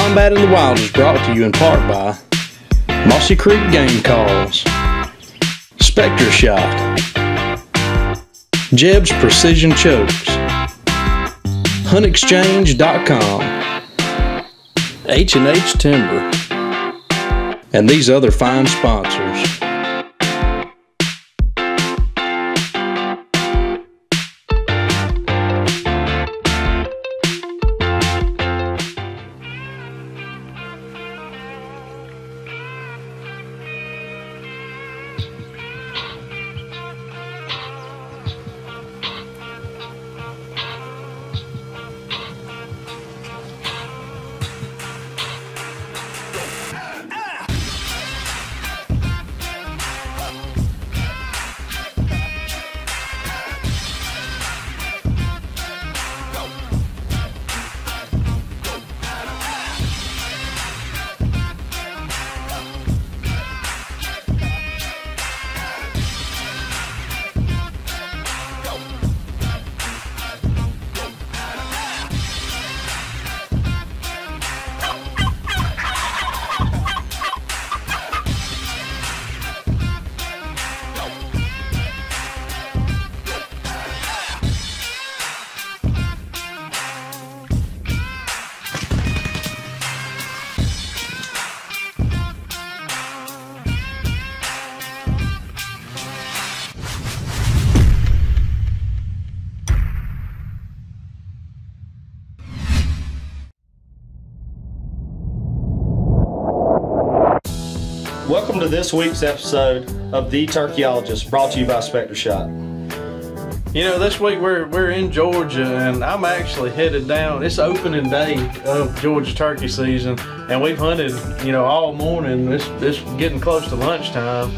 Combating the Wild is brought to you in part by Mossy Creek Game Calls, Spectre Shot, Jeb's Precision Chokes, HuntExchange.com, H&H Timber, and these other fine sponsors. Welcome to this week's episode of The Turkeyologists, brought to you by Spectre Shot. You know, this week we're in Georgia, and I'm actually headed down. It's opening day of Georgia turkey season, and we've hunted, you know, all morning. It's getting close to lunchtime,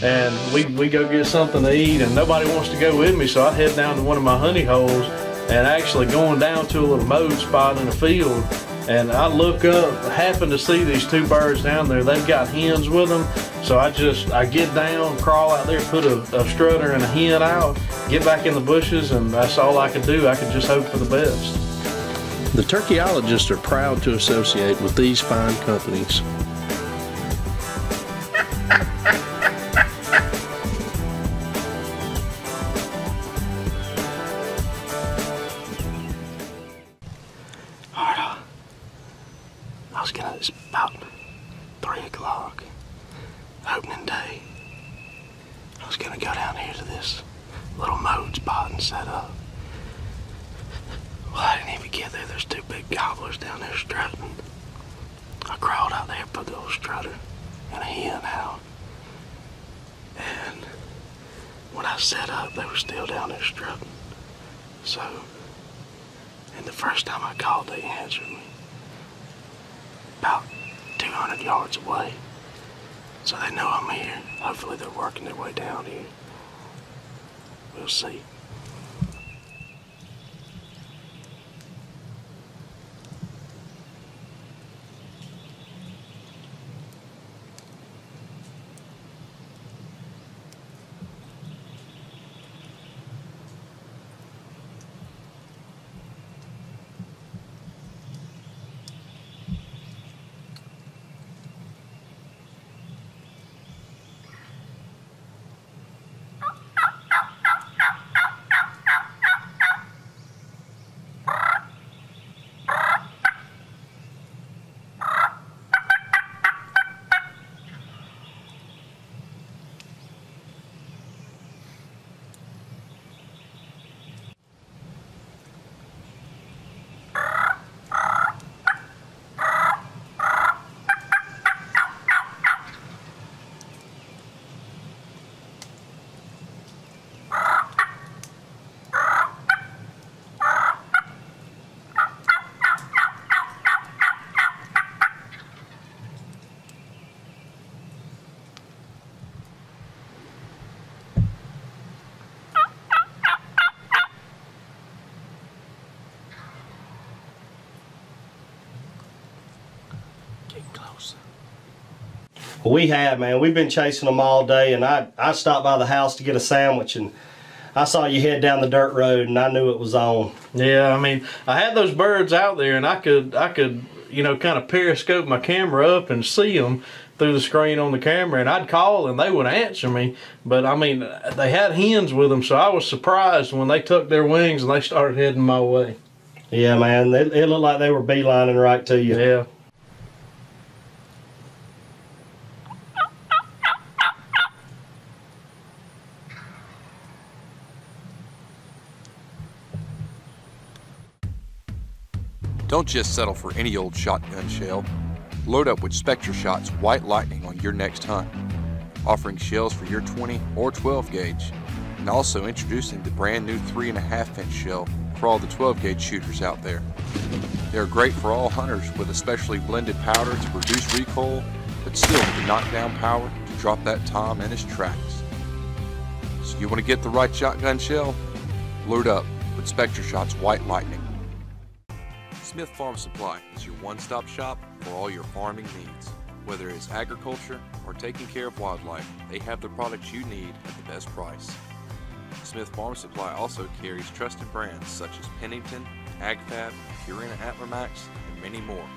and we go get something to eat, and nobody wants to go with me, so I head down to one of my honey holes, and actually going down to a little mode spot in the field. And I look up, happen to see these two birds down there. They've got hens with them. So I get down, crawl out there, put a strutter and a hen out, get back in the bushes, and that's all I could do. I could just hope for the best. The Turkeyologists are proud to associate with these fine companies. It's about 3 o'clock, opening day. I was gonna go down here to this little mode spot and set up. Well, I didn't even get there. There's two big gobblers down there strutting. I crawled out there, put the little strutter and a hen out. And when I set up, they were still down there strutting. So, and the first time I called, they answered me. About 200 yards away, so they know I'm here. Hopefully they're working their way down here. We'll see. Close. Well, we have, man. We've been chasing them all day, and I stopped by the house to get a sandwich, and I saw you head down the dirt road, and I knew it was on. Yeah, I mean, I had those birds out there, and I could you know, kind of periscope my camera up and see them through the screen on the camera, and I'd call and they would answer me. But I mean, they had hens with them, so I was surprised when they took their wings and they started heading my way. Yeah, man, it looked like they were beelining right to you. Yeah. Don't just settle for any old shotgun shell. Load up with SpectraShot's White Lightning on your next hunt, offering shells for your 20 or 12 gauge, and also introducing the brand new 3.5-inch shell for all the 12 gauge shooters out there. They're great for all hunters with a specially blended powder to reduce recoil, but still the knockdown power to drop that tom in his tracks. So you want to get the right shotgun shell? Load up with SpectraShot's White Lightning. Smith Farm Supply is your one-stop shop for all your farming needs. Whether it's agriculture or taking care of wildlife, they have the products you need at the best price. Smith Farm Supply also carries trusted brands such as Pennington, AgFab, Purina Antler Max, and many more.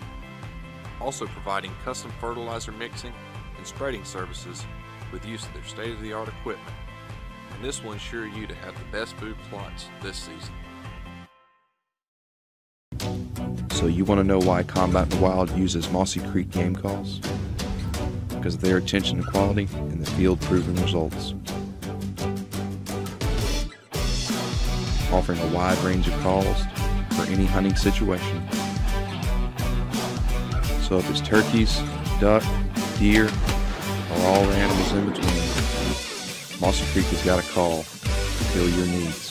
Also providing custom fertilizer mixing and spreading services with use of their state-of-the-art equipment. And this will ensure you to have the best food plots this season. So you want to know why Combat in the Wild uses Mossy Creek game calls? Because of their attention to quality and the field-proven results. Offering a wide range of calls for any hunting situation. So if it's turkeys, duck, deer, or all the animals in between, Mossy Creek has got a call to fill your needs.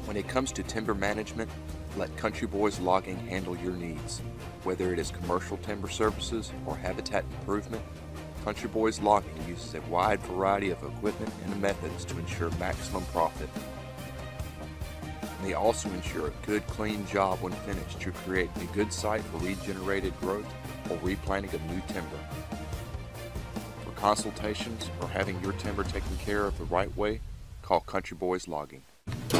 When it comes to timber management, let Country Boys Logging handle your needs. Whether it is commercial timber services or habitat improvement, Country Boys Logging uses a wide variety of equipment and methods to ensure maximum profit. And they also ensure a good, clean job when finished to create a good site for regenerated growth or replanting of new timber. For consultations or having your timber taken care of the right way, call Country Boys Logging.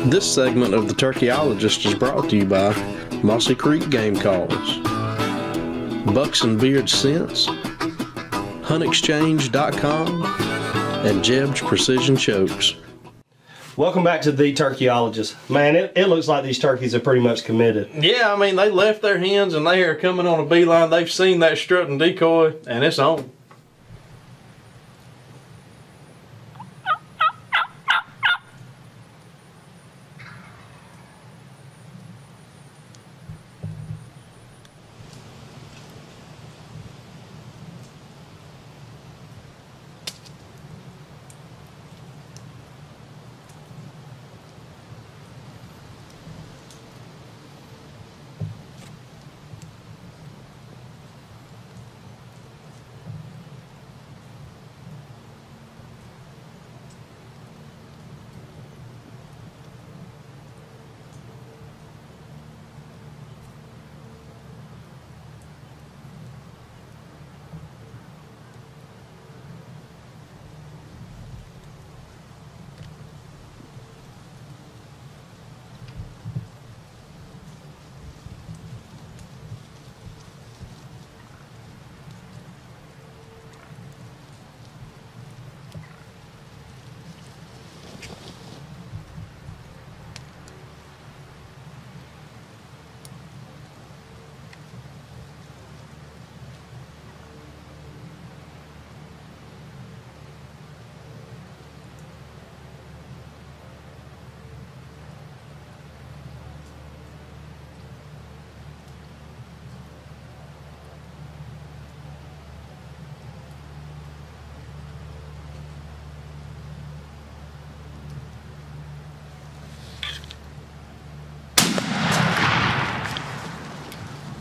This segment of the Turkeyologist is brought to you by Mossy Creek Game Calls, Bucks and Beard Scents, HuntExchange.com, and Jeb's Precision Chokes. Welcome back to the Turkeyologist. Man, it looks like these turkeys are pretty much committed. Yeah, I mean, they left their hens and they are coming on a beeline. They've seen that strutting decoy, and it's on.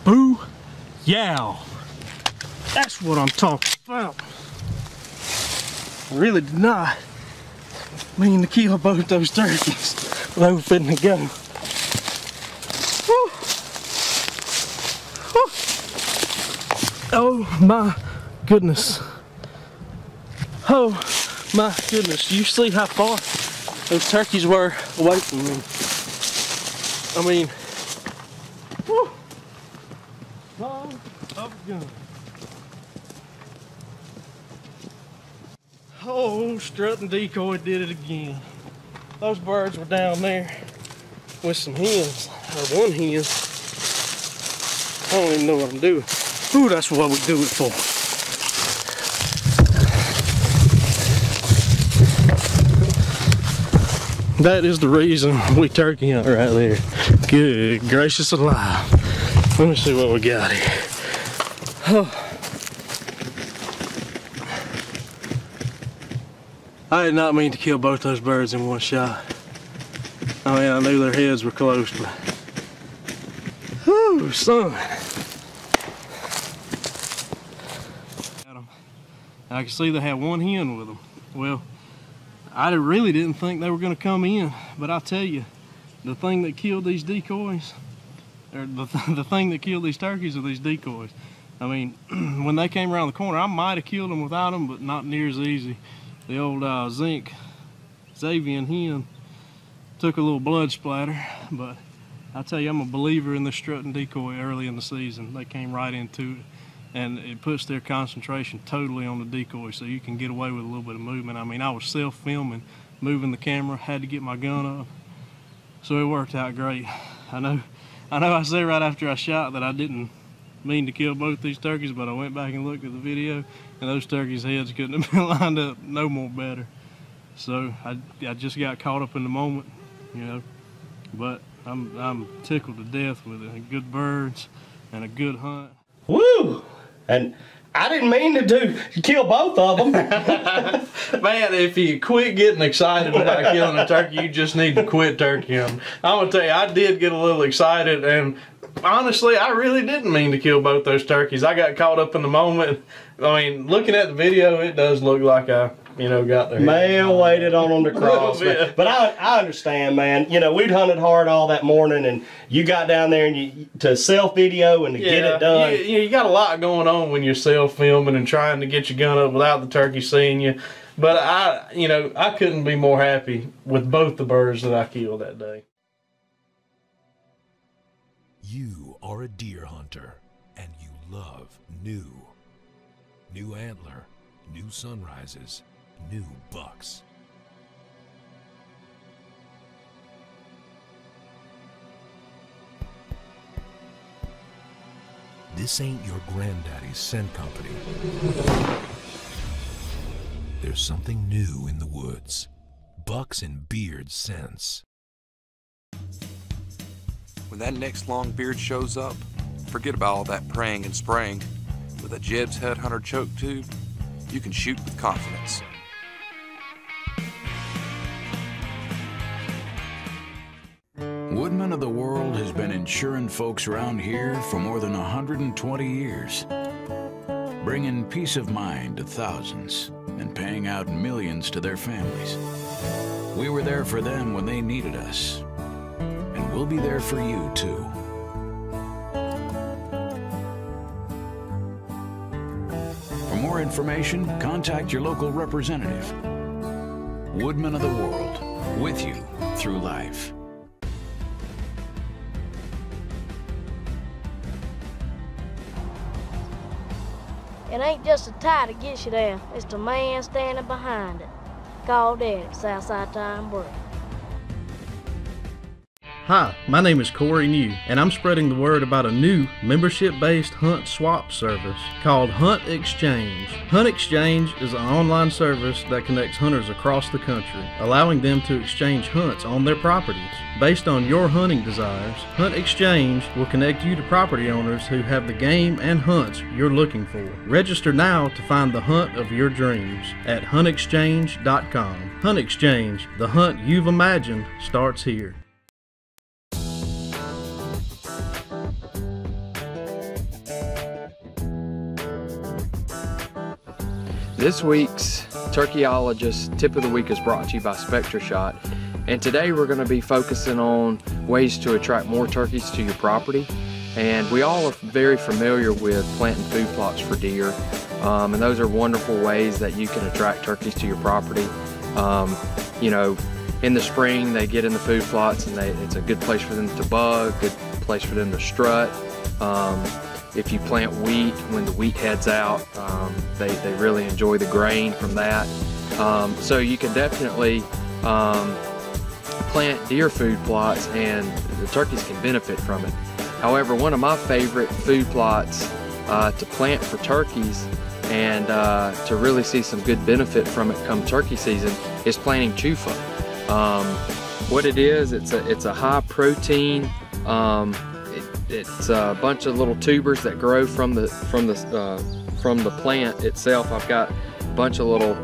Boo yow. That's what I'm talking about. I really did not mean to kill both those turkeys. They were fitting to go. Woo. Woo. Oh my goodness. Oh my goodness. You see how far those turkeys were away from me. I mean, whew, son of a gun. Oh, strutting decoy did it again. Those birds were down there with some hens, or one hen. I don't even know what I'm doing. Ooh, that's what we do it for. That is the reason we turkey hunt right there. Good gracious alive. Let me see what we got here. Oh. I did not mean to kill both those birds in one shot. I mean, I knew their heads were close, but whew, son. I could see they had one hen with them. Well, I really didn't think they were going to come in, but I tell you, the thing that killed these decoys, or the thing that killed these turkeys are these decoys. I mean, when they came around the corner, I might have killed them without them, but not near as easy. The old zinc Xavian hen took a little blood splatter, but I tell you, I'm a believer in the strutting decoy early in the season. They came right into it, and it puts their concentration totally on the decoy, so you can get away with a little bit of movement. I mean, I was self-filming, moving the camera, had to get my gun up, so it worked out great. I know I said right after I shot that I didn't mean to kill both these turkeys, but I went back and looked at the video, and those turkeys' heads couldn't have been lined up no more better. So I just got caught up in the moment, you know. But I'm tickled to death with it. Good birds and a good hunt. Woo! And I didn't mean to kill both of them. Man, if you quit getting excited about killing a turkey, you just need to quit turkey hunting. I'm gonna tell you, I did get a little excited, and honestly, I really didn't mean to kill both those turkeys. I got caught up in the moment. I mean, looking at the video, it does look like I, got their Man waited on them to cross. But I understand, man. We'd hunted hard all that morning, and you got down there and to self-video and to get it done. You got a lot going on when you're self-filming and trying to get your gun up without the turkey seeing you. But I couldn't be more happy with both the birds that I killed that day. You are a deer hunter, and you love new antler, new sunrises, new bucks. This ain't your granddaddy's scent company. There's something new in the woods. Bucks and beard scents. When that next long beard shows up, forget about all that praying and spraying. With a Jeb's Head Hunter choke tube, you can shoot with confidence. Woodman of the World has been insuring folks around here for more than 120 years, bringing peace of mind to thousands and paying out millions to their families. We were there for them when they needed us, and we'll be there for you too. For more information, contact your local representative. Woodman of the World, with you through life. It ain't just a tie that gets you there, it's the man standing behind it. Call Daddy, Southside Time Break. Hi, my name is Corey New, and I'm spreading the word about a new membership-based hunt swap service called Hunt Exchange. Hunt Exchange is an online service that connects hunters across the country, allowing them to exchange hunts on their properties. Based on your hunting desires, Hunt Exchange will connect you to property owners who have the game and hunts you're looking for. Register now to find the hunt of your dreams at huntexchange.com. Hunt Exchange, the hunt you've imagined starts here. This week's Turkeyologist Tip of the Week is brought to you by SpectraShot, and today we're going to be focusing on ways to attract more turkeys to your property. And we all are very familiar with planting food plots for deer, and those are wonderful ways that you can attract turkeys to your property. in the spring they get in the food plots, and it's a good place for them to bug, good place for them to strut. If you plant wheat, when the wheat heads out, they really enjoy the grain from that. So you can definitely plant deer food plots, and the turkeys can benefit from it. However, one of my favorite food plots to plant for turkeys and to really see some good benefit from it come turkey season is planting chufa. What it is, it's a high protein. It's a bunch of little tubers that grow from the plant itself. I've got a bunch of little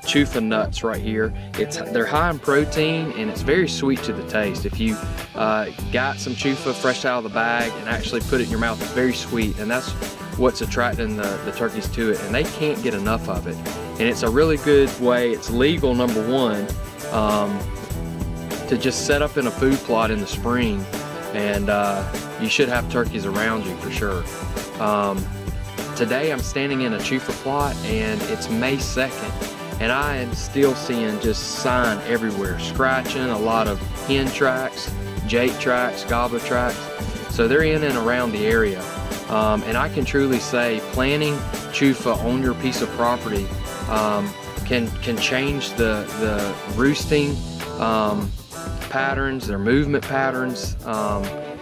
chufa nuts right here. They're high in protein, and it's very sweet to the taste. If you got some chufa fresh out of the bag and actually put it in your mouth, it's very sweet, and that's what's attracting the turkeys to it, and they can't get enough of it. And it's a really good way, it's legal, number one, to just set up in a food plot in the spring, and you should have turkeys around you for sure. Today I'm standing in a chufa plot, and it's May 2nd, and I am still seeing just sign everywhere, scratching, a lot of hen tracks, jake tracks, gobbler tracks. So they're in and around the area. And I can truly say planting chufa on your piece of property can change the roosting patterns, their movement patterns,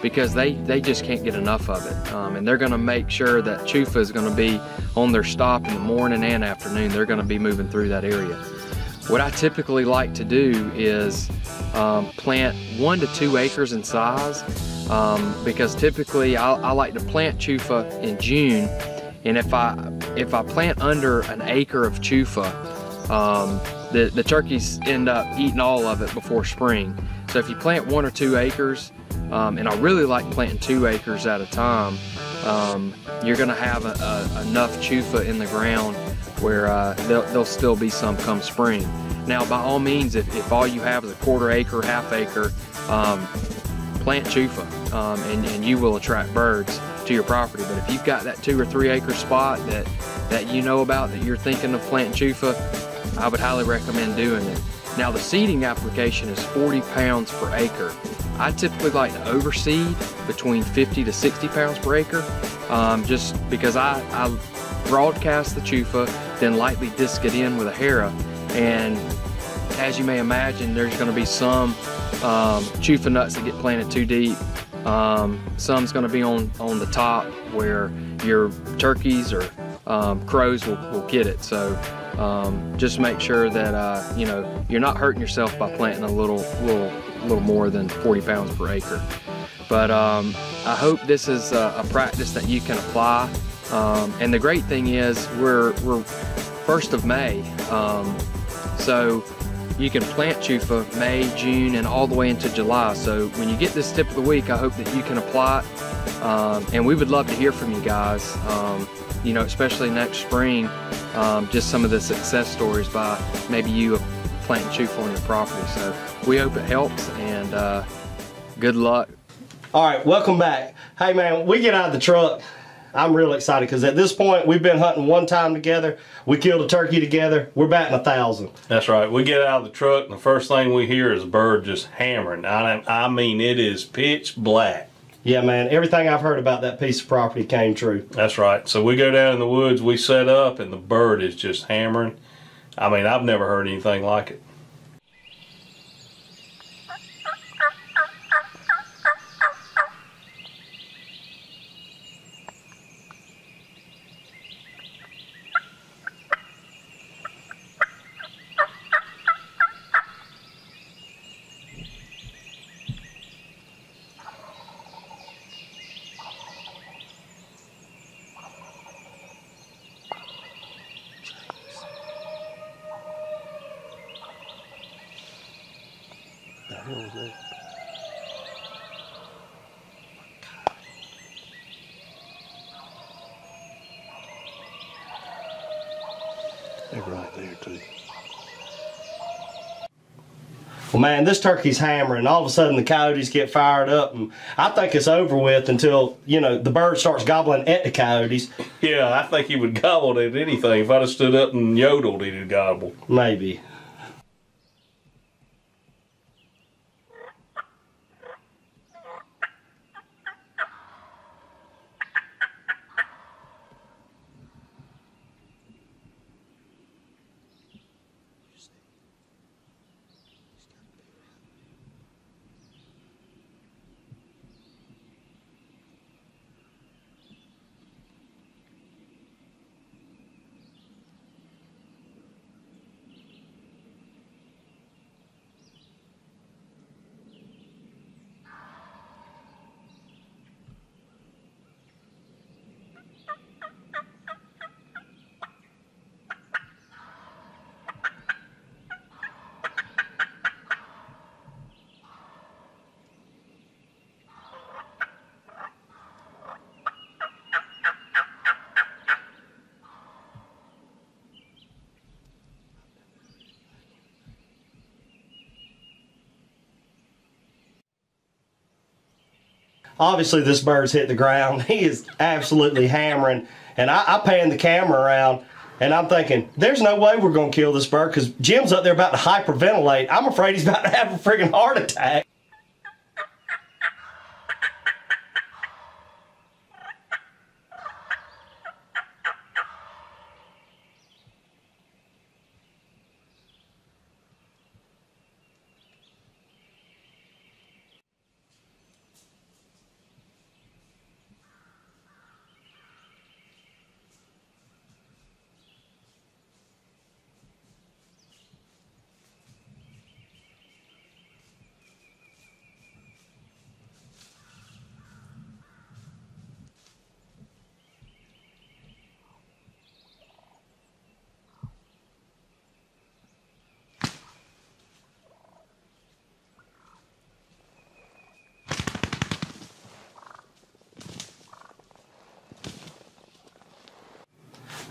because they just can't get enough of it. And they're gonna make sure that chufa is gonna be on their stop in the morning and afternoon. They're gonna be moving through that area. What I typically like to do is plant 1 to 2 acres in size, because typically I like to plant chufa in June, and if I plant under an acre of chufa, the turkeys end up eating all of it before spring. So if you plant 1 or 2 acres, and I really like planting 2 acres at a time, you're gonna have enough chufa in the ground where there'll still be some come spring. Now, by all means, if all you have is a 1/4 acre, 1/2 acre, plant chufa, and you will attract birds to your property. But if you've got that 2 or 3 acre spot that you know about, that you're thinking of planting chufa, I would highly recommend doing it. Now, the seeding application is 40 pounds per acre. I typically like to overseed between 50 to 60 pounds per acre, just because I broadcast the chufa, then lightly disc it in with a hera. And as you may imagine, there's going to be some chufa nuts that get planted too deep. Some's going to be on the top where your turkeys or crows will get it. So just make sure that you know, you're not hurting yourself by planting a little more than 40 pounds per acre. But I hope this is a practice that you can apply. And the great thing is we're 1st of May, so you can plant chufa May, June, and all the way into July. So when you get this tip of the week, I hope that you can apply it. And we would love to hear from you guys, you know, especially next spring, just some of the success stories by maybe you planting chufa on your property. So we hope it helps, and good luck. All right, welcome back. Hey man, we get out of the truck. I'm real excited because at this point we've been hunting one time together. We killed a turkey together. We're batting 1,000. That's right. We get out of the truck and the first thing we hear is a bird just hammering. I mean, it is pitch black. Yeah, man. Everything I've heard about that piece of property came true. That's right. So we go down in the woods, we set up, and the bird is just hammering. I mean, I've never heard anything like it. They're right there too. Well man, this turkey's hammering. All of a sudden the coyotes get fired up, and I think it's over with until, you know, the bird starts gobbling at the coyotes. Yeah, I think he would gobble at anything. If I'd have stood up and yodeled, he'd have gobbled. Maybe. obviously this bird's hit the ground. He is absolutely hammering. And I pan the camera around, and I'm thinking, there's no way we're going to kill this bird because Jim's up there about to hyperventilate. I'm afraid he's about to have a friggin' heart attack.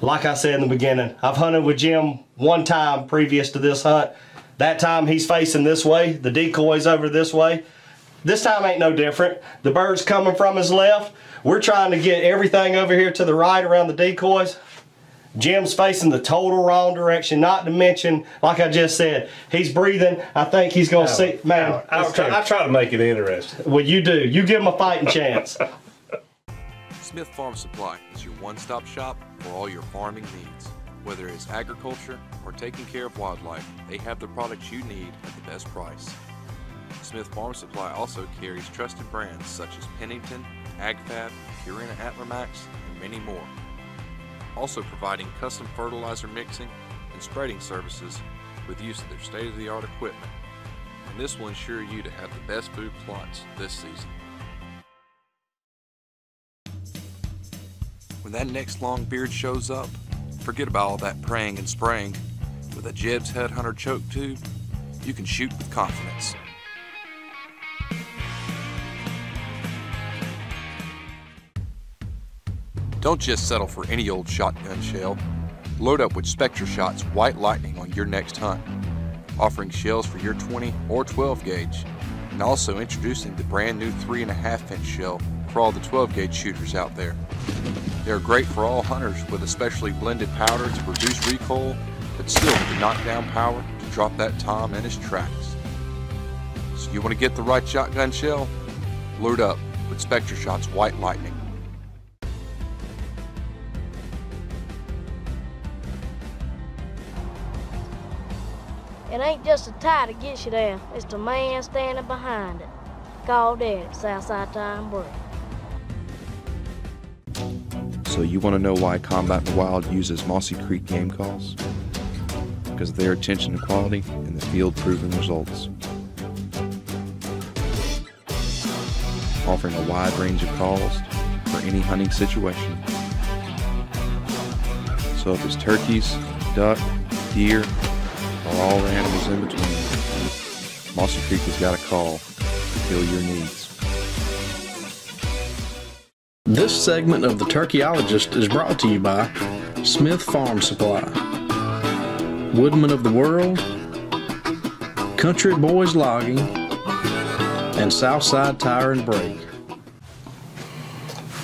Like I said in the beginning, I've hunted with Jim one time previous to this hunt. That time he's facing this way, the decoy's over this way. This time ain't no different. The bird's coming from his left. We're trying to get everything over here to the right around the decoys. Jim's facing the total wrong direction, not to mention, like I just said, he's breathing. I think he's going to see, man. I try to make it interesting. Well, you do. You give him a fighting chance. Smith Farm Supply is your one-stop shop for all your farming needs. Whether it's agriculture or taking care of wildlife, they have the products you need at the best price. Smith Farm Supply also carries trusted brands such as Pennington, AgFab, Purina Antler Max, and many more. Also providing custom fertilizer mixing and spreading services with use of their state-of-the-art equipment. And this will ensure you to have the best food plots this season. When that next long beard shows up, forget about all that praying and spraying. With a Jeb's Headhunter choke tube, you can shoot with confidence. Don't just settle for any old shotgun shell. Load up with SpectraShot's White Lightning on your next hunt, offering shells for your 20 or 12 gauge, and also introducing the brand new 3.5-inch shell for all the 12 gauge shooters out there. They're great for all hunters with a specially blended powder to reduce recoil, but still to knock down power to drop that tom in his tracks. So you want to get the right shotgun shell? Load up with SpectraShot's White Lightning. It ain't just a tie that gets you there, it's the man standing behind it. Call Daddy, Southside Time Break. So you want to know why Combat in the Wild uses Mossy Creek game calls? Because of their attention to quality and the field-proven results. Offering a wide range of calls for any hunting situation. So if it's turkeys, duck, deer, or all the animals in between, Mossy Creek has got a call to fill your needs. This segment of the Turkeyologist is brought to you by Smith Farm Supply, Woodman of the World, Country Boys Logging, and Southside Tire and Brake.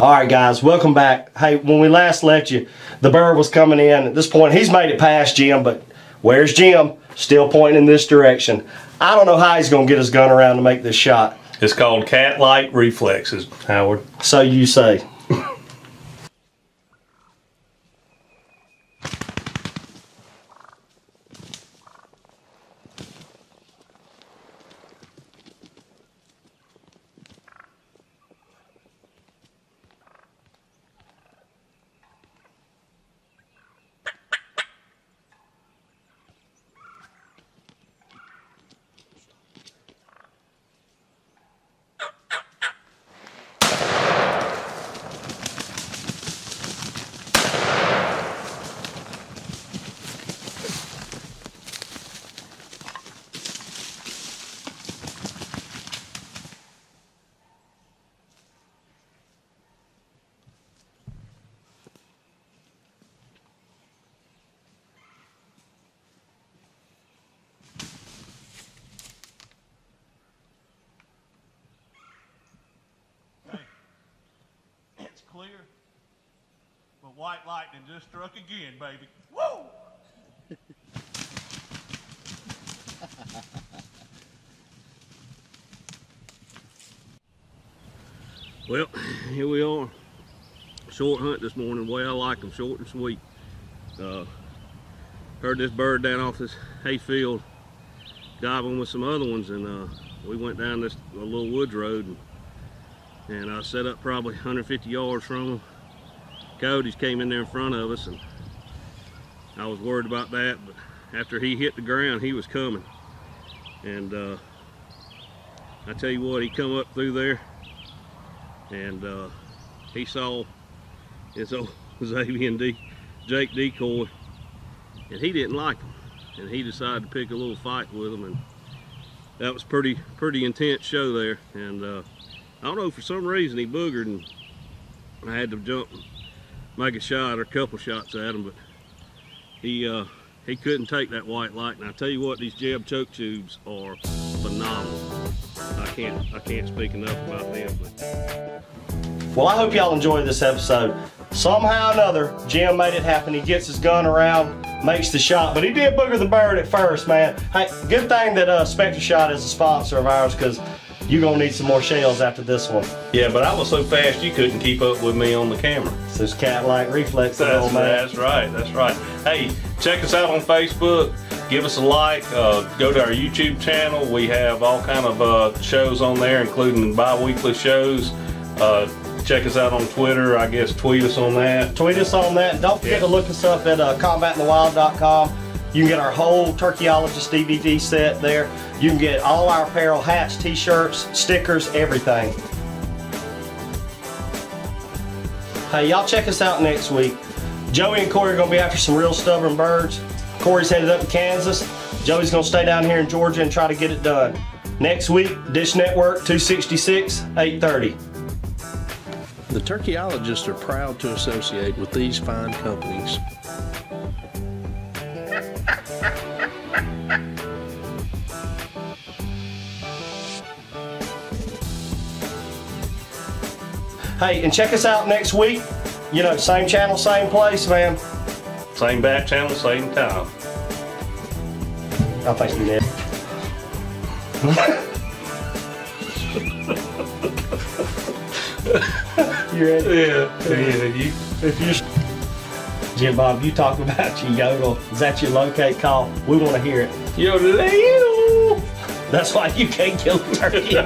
All right, guys, welcome back. Hey, when we last left you, the bird was coming in. At this point, he's made it past Jim, but where's Jim? Still pointing in this direction. I don't know how he's going to get his gun around to make this shot. It's called cat-like reflexes, Howard. So you say. white lightning just struck again, baby. Woo! Well, here we are. Short hunt this morning, the way I like them, short and sweet. Heard this bird down off this hayfield gobbling with some other ones, and we went down this little woods road, and I set up probably 150 yards from them. Coyotes came in there in front of us, and I was worried about that, but after he hit the ground, he was coming. And I tell you what, he come up through there, and he saw his old Xavier Jake decoy, and he didn't like him, and he decided to pick a little fight with him, and that was pretty intense show there. And I don't know, for some reason he boogered, and I had to jump and make a shot or a couple shots at him, but he couldn't take that white light. And I tell you what, these Jeb choke tubes are phenomenal. I can't speak enough about them. But well, I hope y'all enjoyed this episode. Somehow or another, Jim made it happen. He gets his gun around, makes the shot, but he did booger the bird at first, man. Hey, good thing that Spectre Shot is a sponsor of ours, because you're gonna need some more shells after this one. Yeah, but I was so fast you couldn't keep up with me on the camera. It's those cat-like reflexes, That's, man. that's right, that's right. Hey, check us out on Facebook. Give us a like. Go to our YouTube channel. We have all kind of shows on there, including bi-weekly shows. Check us out on Twitter. I guess tweet us on that. Tweet us on that. Don't forget to look us up at combatinthewild.com. You can get our whole Turkeyologist DVD set there. You can get all our apparel, hats, t-shirts, stickers, everything. Hey, y'all check us out next week. Joey and Corey are going to be after some real stubborn birds. Corey's headed up to Kansas. Joey's going to stay down here in Georgia and try to get it done. Next week, Dish Network, 266, 830. The Turkeyologists are proud to associate with these fine companies. Hey, and check us out next week. You know, same channel, same place, man. Same back channel, same time. I think you did. You ready? Yeah. If you, Jim Bob, you talk about your yodel. Is that your locate call? We want to hear it. Yodel. That's why you can't kill a turkey.